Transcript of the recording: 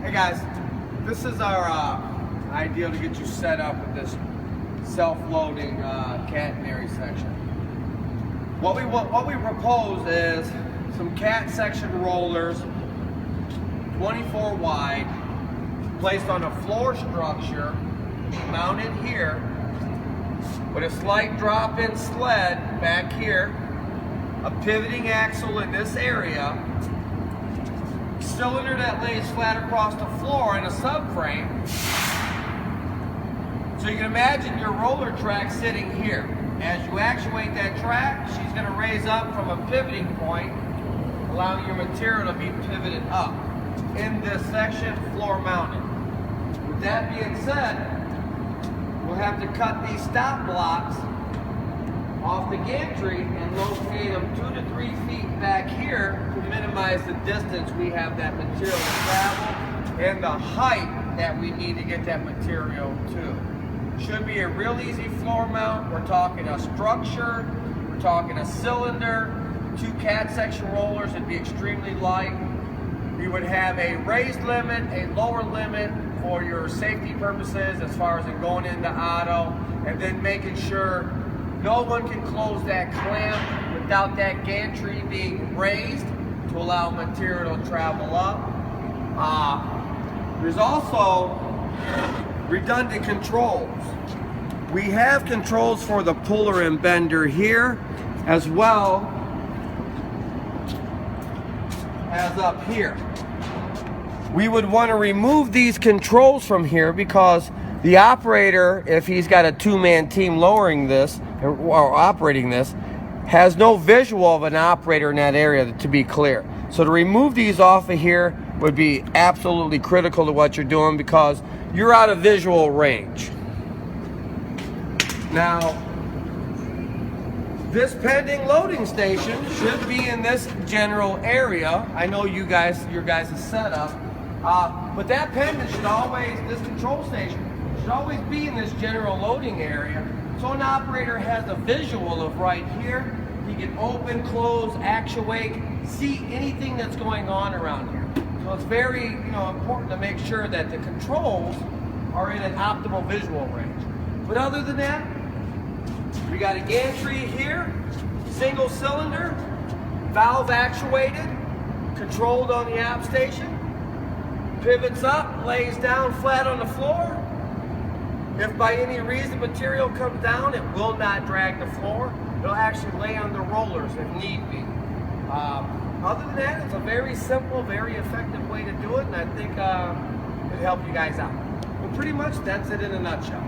Hey guys, this is our ideal to get you set up with this self-loading catenary section. What we propose is some cat section rollers, 24 wide, placed on a floor structure, mounted here, with a slight drop-in sled back here, a pivoting axle in this area, cylinder that lays flat across the floor, and a subframe. So you can imagine your roller track sitting here. As you actuate that track, she's going to raise up from a pivoting point, allowing your material to be pivoted up in this section, floor mounted. With that being said, we'll have to cut these stop blocks off the gantry and locate them 2 to 3 feet back here to minimize the distance we have that material to travel and the height that we need to get that material to. Should be a real easy floor mount. We're talking a structure, we're talking a cylinder, 2 cat section rollers. It'd be extremely light. We would have a raised limit, a lower limit for your safety purposes as far as it going into auto, and then making sure no one can close that clamp without that gantry being raised to allow material to travel up. There's also redundant controls. We have controls for the puller and bender here, as well as up here. We would want to remove these controls from here because the operator, if he's got a 2-man team lowering this or operating this, has no visual of an operator in that area, to be clear. So to remove these off of here would be absolutely critical to what you're doing because you're out of visual range. Now, this pending loading station should be in this general area. I know your guys' setup, but that pendant should always, this control station, should always be in this general loading area. So an operator has a visual of right here. He can open, close, actuate, see anything that's going on around here. So it's very important to make sure that the controls are in an optimal visual range. But other than that, we got a gantry here, single cylinder, valve actuated, controlled on the app station, pivots up, lays down flat on the floor. If by any reason material comes down, it will not drag the floor. It'll actually lay on the rollers if need be. Other than that, it's a very simple, very effective way to do it, and I think it'll help you guys out. But pretty much that's it in a nutshell.